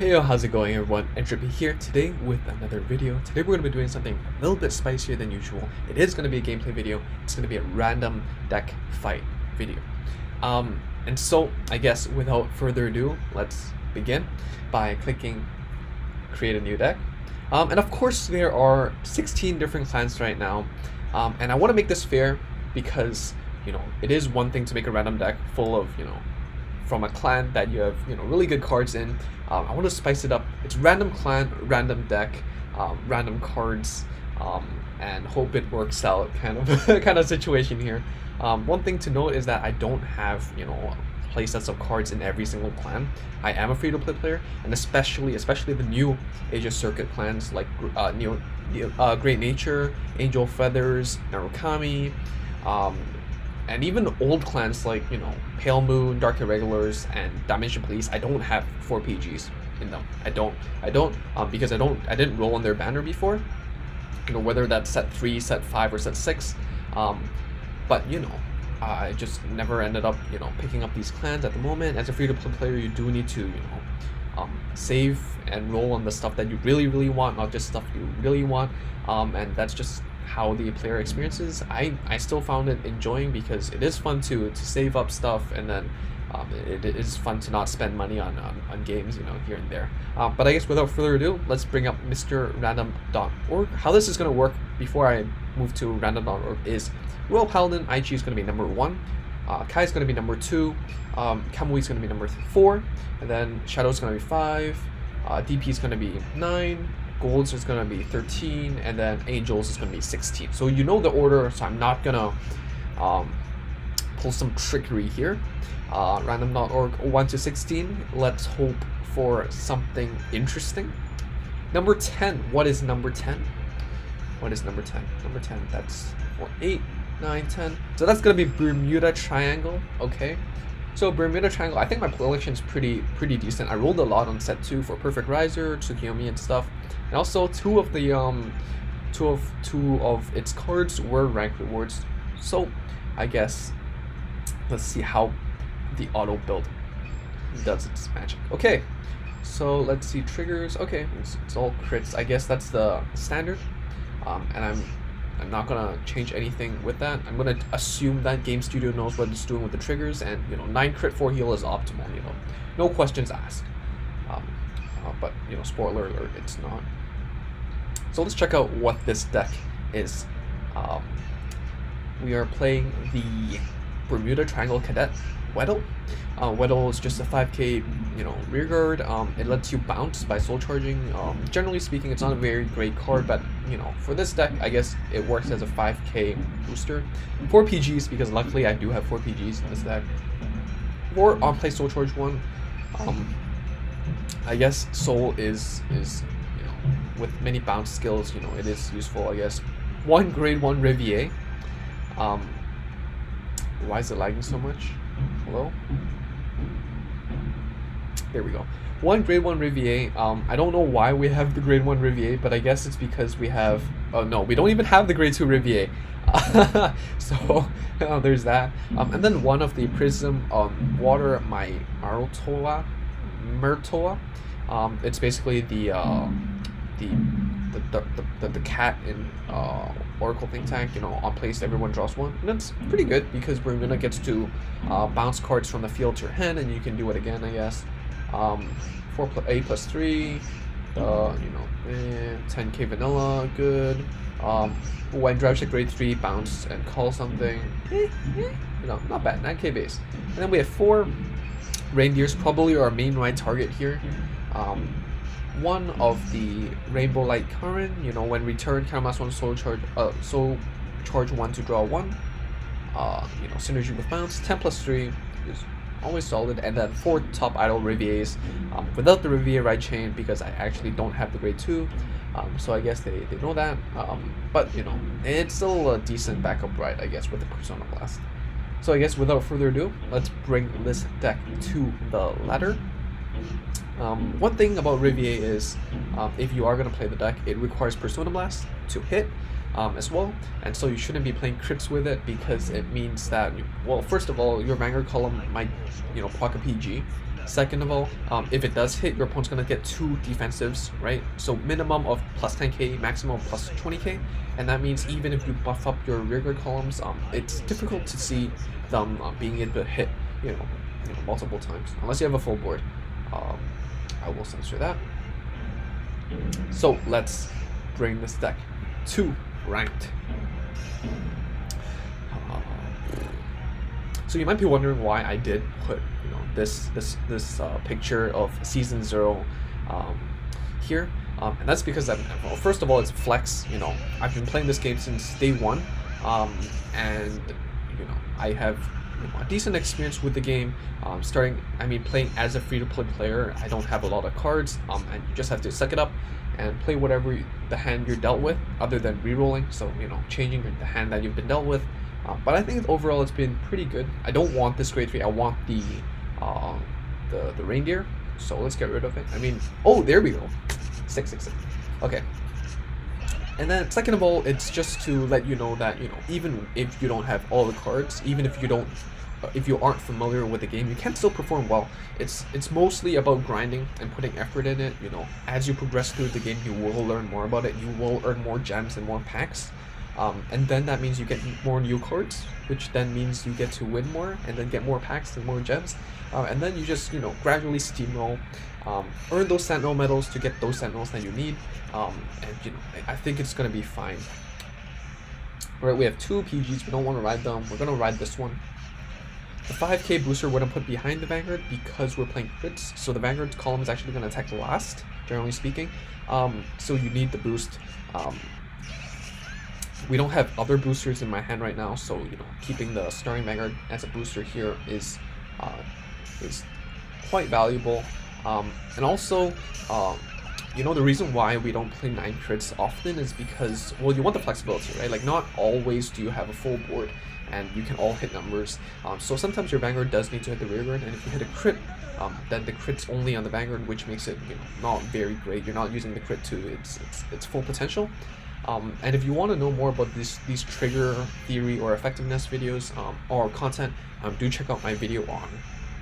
Hey yo, how's it going everyone? Entropy here today with another video. Today we're going to be doing something a little bit spicier than usual. It is going to be a gameplay video. It's going to be a random deck fight video. And so I guess without further ado, let's begin by clicking create a new deck. And of course there are 16 different clans right now. And I want to make this fair because, you know, it is one thing to make a random deck full of, you know, from a clan that you have, you know, really good cards in. I want to spice it up. It's random clan, random deck, random cards, and hope it works out kind of situation here. One thing to note is that I don't have, you know, play sets of cards in every single clan. I am a free-to-play player, and especially the new Asia Circuit clans like Great Nature, Angel Feathers, Narukami, and even old clans like, you know, Pale Moon, Dark Irregulars, and Dimension Police. I don't have 4 PGs in them. I don't because I didn't roll on their banner before. You know, whether that's set 3, set 5, or set 6. But you know, I just never ended up, you know, picking up these clans at the moment. As a free-to-play player, you do need to, you know, save and roll on the stuff that you really want, not just stuff you really want. And that's just how the player experiences. I still found it enjoying because it is fun to save up stuff, and then it is fun to not spend money on games, you know, here and there. But I guess without further ado, let's bring up Mr. Random.org. How this is going to work before I move to random.org is Royal Paladin IG is going to be number 1, Kai is going to be number 2, Kamui is going to be number 4, and then Shadow is going to be 5, DP is going to be 9, Golds is going to be 13, and then Angels is going to be 16. So you know the order, so I'm not going to pull some trickery here. Random.org 1 to 16. Let's hope for something interesting. Number 10. What is number 10? What is number 10? Number 10, that's for 8, 9, 10. So that's going to be Bermuda Triangle. Okay. So Bermuda Triangle, I think my collection is pretty decent. I rolled a lot on set 2 for Perfect Riser, Tsukiyomi, and stuff. And also two of its cards were rank rewards. So I guess let's see how the auto build does its magic. Okay, so let's see triggers. Okay, it's all crits. I guess that's the standard. And I'm not gonna change anything with that. I'm gonna assume that Game Studio knows what it's doing with the triggers, and you know, 9 crit 4 heal is optimal. You know, no questions asked. But you know, spoiler alert, it's not. So let's check out what this deck is. We are playing the Bermuda Triangle Cadet Weddle. Weddle is just a 5k, you know, rear guard. It lets you bounce by soul charging. Generally speaking, it's not a very great card, but you know, for this deck, I guess it works as a 5k booster. 4 PGs, because luckily I do have 4 PGs in this deck. 4 on play soul charge 1. I guess soul is you know, with many bounce skills, you know, it is useful. I guess 1 grade 1 Rivier. Why is it lagging so much? Hello? There we go. 1 grade 1 Rivier. I don't know why we have the grade 1 Rivier, but I guess it's because we have, oh no, we don't even have the grade 2 Rivier. So there's that. And then 1 of the Prism Water Myrtoa. It's basically the cat in Oracle Think Tank. You know, on place everyone draws 1, and that's pretty good because Bermuda gets to bounce cards from the field to your hand, and you can do it again, I guess. 8 plus 3, you know, 10k vanilla, good. When drives a grade 3, bounce and call something, you know, not bad. 9k base. And then we have 4 reindeers, probably our main right target here. 1 of the Rainbow Light Current, you know, when returned, cast 1 soul charge 1 to draw 1. You know, synergy with bounce. 10 plus 3 is always solid. And then 4 top idle Riviers, without the Rivier right chain because I actually don't have the grade 2. So I guess they know that. But you know, it's still a decent backup right, I guess, with the Persona Blast. So I guess without further ado, let's bring this deck to the ladder. One thing about Rivier is, if you are going to play the deck, it requires Persona Blast to hit as well, and so you shouldn't be playing crits with it because it means that, well, first of all, your Vanguard column might, you know, proc a PG. Second of all, if it does hit, your opponent's gonna get 2 defensives, right? So minimum of plus 10k, maximum of plus 20k, and that means even if you buff up your rearguard columns, it's difficult to see them being able to hit, you know, multiple times, unless you have a full board. I will censor that. So let's bring this deck to ranked. So you might be wondering why I did put, you know, this picture of season 0 here, and that's because well, first of all, it's flex. You know, I've been playing this game since day 1, and you know, I have, you know, a decent experience with the game. Playing as a free-to-play player, I don't have a lot of cards, and you just have to suck it up and play whatever the hand you're dealt with, other than re-rolling. So, you know, changing the hand that you've been dealt with. But I think overall it's been pretty good. I don't want this grade 3. I want the reindeer. So let's get rid of it. I mean, oh, there we go. 666. Okay. And then second of all, it's just to let you know that, you know, even if you don't have all the cards, even if you aren't familiar with the game, you can still perform well. It's mostly about grinding and putting effort in it. You know, as you progress through the game, you will learn more about it. You will earn more gems and more packs. And then that means you get more new cards, which then means you get to win more and then get more packs and more gems. And then you just, you know, gradually steamroll, earn those Sentinel medals to get those Sentinels that you need. And, you know, I think it's going to be fine. Alright, we have 2 PGs. We don't want to ride them. We're going to ride this one. The 5k booster we're going to put behind the Vanguard because we're playing crits. So the Vanguard's column is actually going to attack last, generally speaking. So you need the boost. We don't have other boosters in my hand right now, so, you know, keeping the starting Vanguard as a booster here is quite valuable. And also, you know, the reason why we don't play 9 crits often is because, well, you want the flexibility, right? Like, not always do you have a full board and you can all hit numbers. So sometimes your Vanguard does need to hit the rearguard, and if you hit a crit, then the crit's only on the Vanguard, which makes it, you know, not very great. You're not using the crit to its full potential. And if you want to know more about these trigger theory or effectiveness videos or content, do check out my video on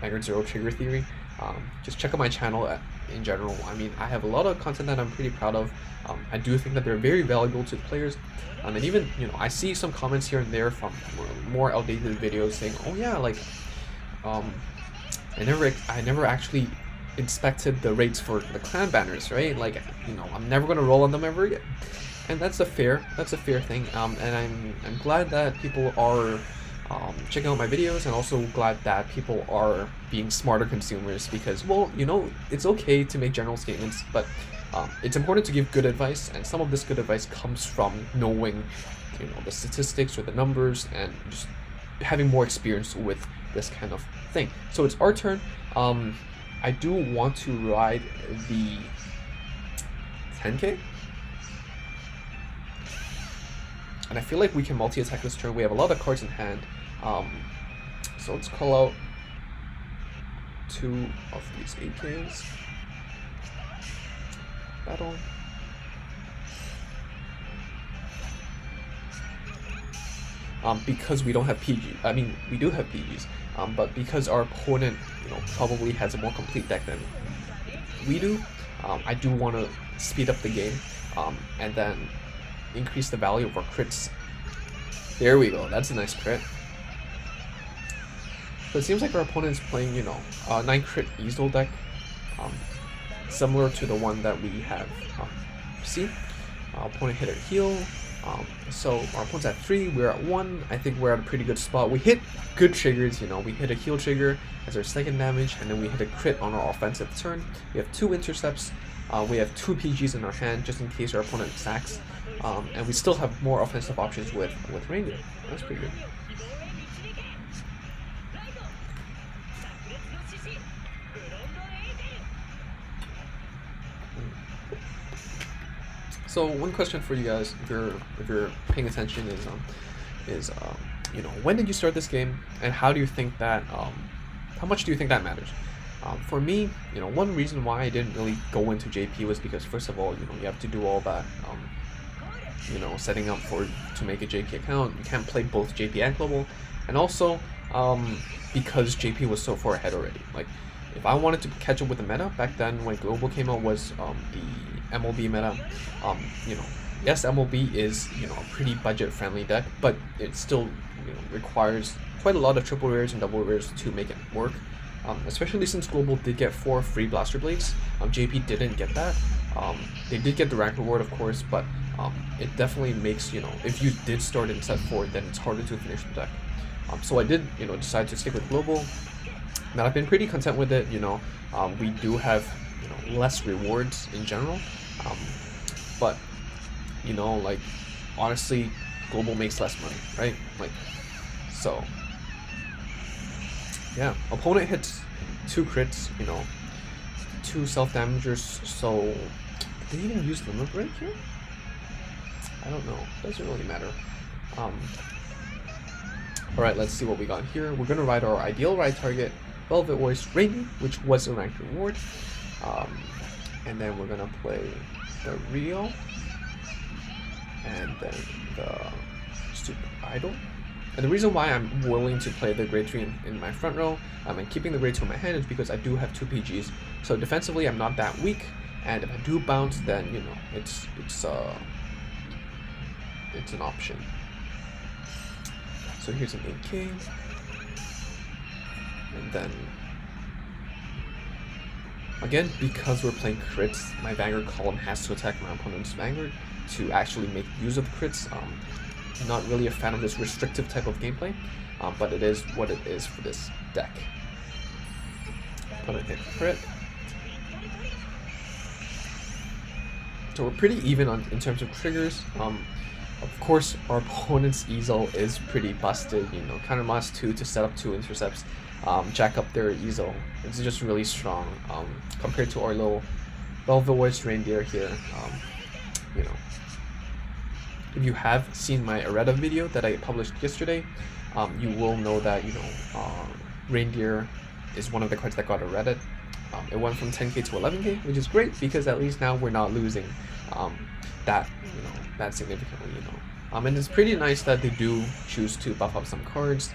Vanguard 0 trigger theory. Just check out my channel in general. I mean, I have a lot of content that I'm pretty proud of. I do think that they're very valuable to the players. And even, you know, I see some comments here and there from more outdated videos saying, oh yeah, like, I never actually inspected the rates for the clan banners, right? Like, you know, I'm never going to roll on them ever again. And that's a fair thing, and I'm glad that people are checking out my videos, and also glad that people are being smarter consumers, because, well, you know, it's okay to make general statements, but it's important to give good advice, and some of this good advice comes from knowing, you know, the statistics or the numbers, and just having more experience with this kind of thing. So it's our turn. I do want to ride the 10k. And I feel like we can multi-attack this turn. We have a lot of cards in hand. So let's call out 2 of these AKs. Battle. Because we don't have PG. I mean, we do have PGs. But because our opponent, you know, probably has a more complete deck than we do, I do want to speed up the game. And then increase the value of our crits. There we go. That's a nice crit. So it seems like our opponent is playing, you know, 9 crit easel deck, similar to the one that we have. See, our opponent hit a heal. So our opponent's at 3. We're at 1. I think we're at a pretty good spot. We hit good triggers. You know, we hit a heal trigger as our second damage, and then we hit a crit on our offensive turn. We have 2 intercepts. We have 2 PGs in our hand just in case our opponent sacks. And we still have more offensive options with Reindeer. That's pretty good. So one question for you guys, if you're paying attention, is you know, when did you start this game, and how do you think that how much do you think that matters? For me, you know, one reason why I didn't really go into JP was because, first of all, you know, you have to do all that, you know, setting up to make a JP account. You can't play both JP and global, and also because JP was so far ahead already. Like, if I wanted to catch up with the meta back then when Global came out was the MLB meta. You know, yes, MLB is, you know, a pretty budget friendly deck, but it still, you know, requires quite a lot of triple rares and double rares to make it work. Especially since Global did get 4 free Blaster Blades. JP didn't get that. They did get the rank reward, of course, but it definitely makes, you know, if you did start in set 4, then it's harder to finish the deck. So I did, you know, decide to stick with Global. And I've been pretty content with it, you know. We do have, you know, less rewards in general, but, you know, like, honestly, Global makes less money, right? Like, so yeah, opponent hits 2 crits, you know, 2 self-damagers, so did they even use Limit Break here? I don't know, doesn't really matter. Alright, let's see what we got here. We're gonna ride our ideal ride target, Velvet Voice Rainy, which was a ranked reward. And then we're gonna play the Rio, and then the Stupid Idol. And the reason why I'm willing to play the grade 3 in my front row and keeping the grade 2 in my hand is because I do have 2 PGs. So defensively, I'm not that weak, and if I do bounce, then, you know, it's an option. So here's an 8K, and then again, because we're playing crits, my Vanguard column has to attack my opponent's Vanguard to actually make use of the crits. I'm not really a fan of this restrictive type of gameplay, but it is what it is for this deck. Opponent hit crit. So we're pretty even in terms of triggers. Of course, our opponent's easel is pretty busted. You know, counter moss 2 to set up 2 intercepts, jack up their easel. It's just really strong compared to our little Velvet Voice Reindeer here. You know, if you have seen my Errata video that I published yesterday, you will know that, you know, Reindeer is one of the cards that got Errata. It went from 10k to 11k, which is great because at least now we're not losing that, you know, that significantly, you know. And it's pretty nice that they do choose to buff up some cards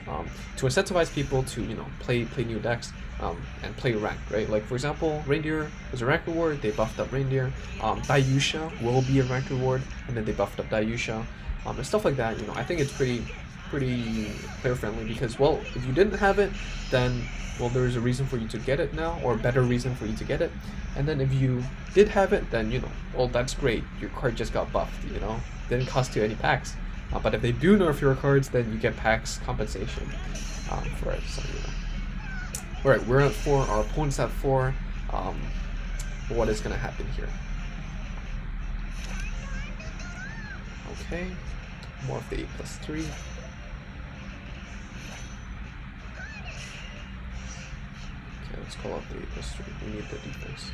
to incentivize people to, you know, play new decks and play ranked, right? Like, for example, Reindeer was a rank reward, they buffed up Reindeer. Dayusha will be a rank reward, and then they buffed up Dayusha, and stuff like that. You know, I think it's pretty player friendly because, well, if you didn't have it, then, well, there's a reason for you to get it now, or a better reason for you to get it. And then if you did have it, then, you know, well, that's great, your card just got buffed, you know, didn't cost you any packs. But if they do nerf your cards, then you get packs compensation for it. So, you know. Alright, we're at 4, our opponent's at 4. What is going to happen here? Okay, more of the 8+3. Okay, let's call out the 8+3. We need the defense.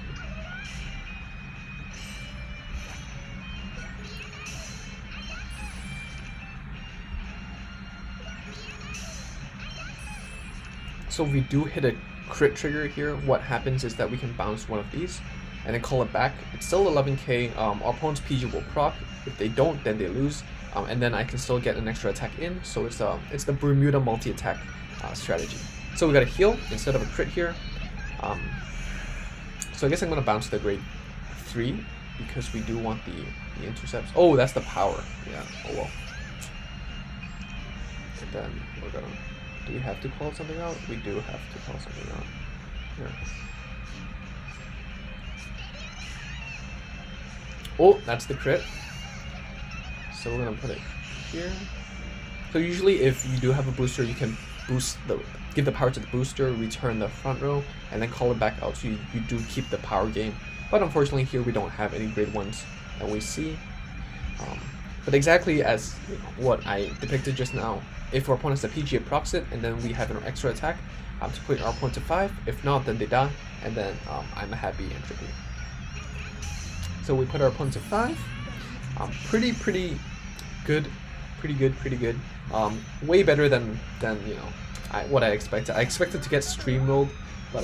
So if we do hit a crit trigger here, what happens is that we can bounce one of these and then call it back. It's still 11k. Our opponent's PG will proc. If they don't, then they lose. And then I can still get an extra attack in. So it's the Bermuda multi-attack strategy. So we got a heal instead of a crit here. So I guess I'm going to bounce the grade 3 because we do want the intercepts. Oh, that's the power. Yeah, oh well. And then we're going to... Do we have to call something out? We do have to call something out. Here. Oh, that's the crit. So we're gonna put it here. So usually if you do have a booster, you can give the power to the booster, return the front row, and then call it back out. So you do keep the power gain. But unfortunately here we don't have any grade 1s that we see. But exactly as, you know, what I depicted just now, if our opponent's a PG, it procs it, and then we have an extra attack to put our opponent to 5. If not, then they die, and then I'm a happy Entropy. So we put our opponent to 5. Pretty good, pretty good. Way better than you know what I expected. I expected to get stream rolled, but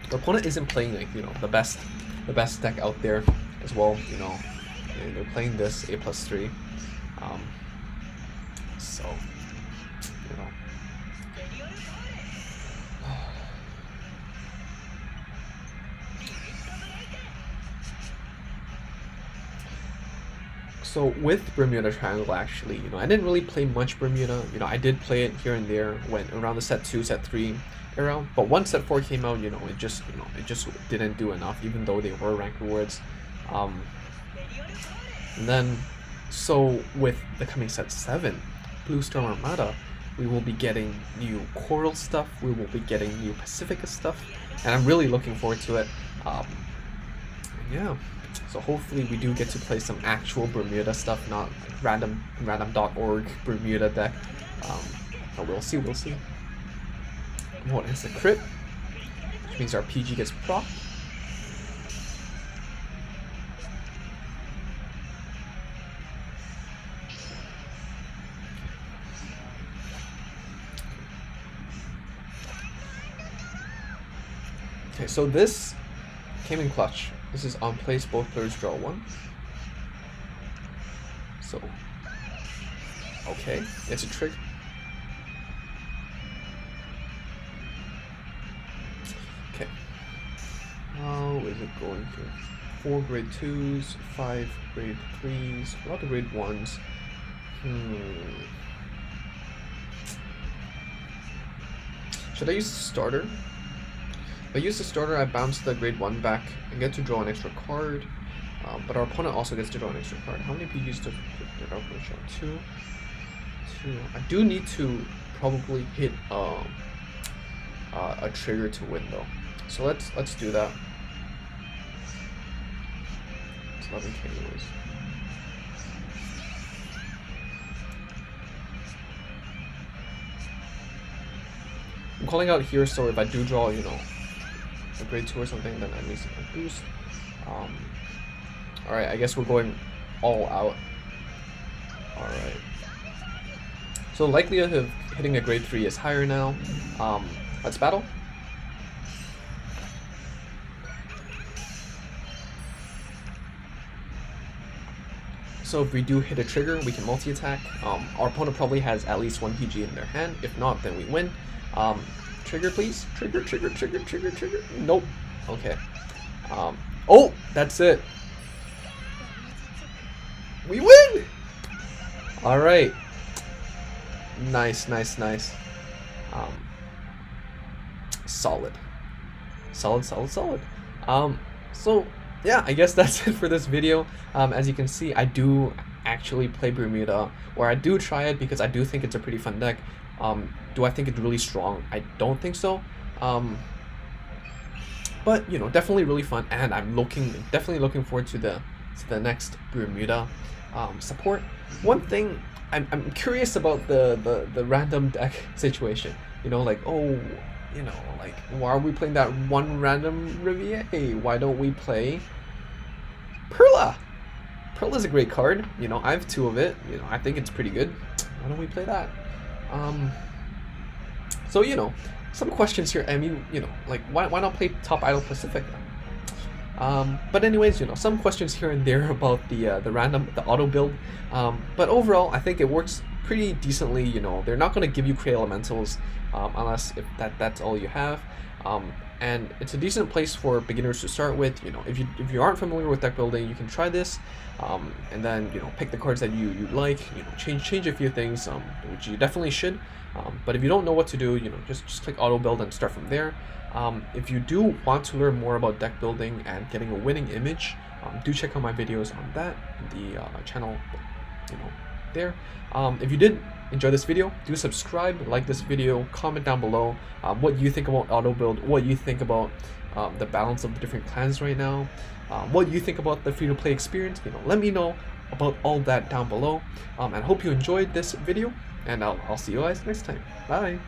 the opponent isn't playing, like, you know, the best deck out there as well. You know, and they're playing this 8+3. So, you know, So with Bermuda Triangle, actually, I didn't really play much Bermuda. I did play it here and there when around the set 2, set 3 era. But once set 4 came out, it just didn't do enough, even though they were rank rewards. And then, so with the coming set 7, Blue Storm Armada, we will be getting new Coral stuff. We will be getting new Pacifica stuff, and I'm really looking forward to it. Yeah. So hopefully we do get to play some actual Bermuda stuff, not like random.org Bermuda deck. But we'll see. What is the crit? Which means our PG gets proc. Okay, so this came in clutch. This is on place, both players draw 1. So, okay, it's a trick. Okay, how is it going here? 4 grade 2s, 5 grade 3s, a lot of grade 1s. Should I use the starter? If I use the starter, I bounce the grade 1 back and get to draw an extra card. But our opponent also gets to draw an extra card. How many PGs does our opponent show? 2. I do need to probably hit a trigger to win though. So let's do that. It's 11k anyways. I'm calling out here, so if I do draw, a grade 2 or something, then at least I can boost. Alright, I guess we're going all out. Alright. So likelihood of hitting a grade 3 is higher now. Let's battle. So if we do hit a trigger, we can multi-attack. Our opponent probably has at least 1 PG in their hand. If not, then we win. Trigger, please. Trigger. Nope. Okay. Oh, that's it. We win! Alright. Nice. Solid. So, yeah, I guess that's it for this video. As you can see, I do actually play Bermuda, or I do try it because I do think it's a pretty fun deck. Do I think it's really strong? I don't think so. But definitely really fun, and I'm definitely looking forward to the next Bermuda support. One thing I'm curious about the random deck situation. Like, oh, like, why are we playing that one random Riviere? Why don't we play Perla? Perla's a great card. I have 2 of it. I think it's pretty good. Why don't we play that? So some questions here. I mean, like, why not play Top Idol Pacifica? But anyways, some questions here and there about the auto build. But overall, I think it works pretty decently. They're not going to give you Cray Elementals unless if that's all you have. And it's a decent place for beginners to start with. If you aren't familiar with deck building, you can try this, and then pick the cards that you like. Change a few things, which you definitely should. But if you don't know what to do, just click auto build and start from there. If you do want to learn more about deck building and getting a winning image, do check out my videos on that in the channel, there. If you did enjoy this video, do subscribe, like this video, comment down below what you think about auto build, what you think about the balance of the different clans right now, what you think about the free-to-play experience. Let me know about all that down below. And I hope you enjoyed this video, and I'll see you guys next time. Bye.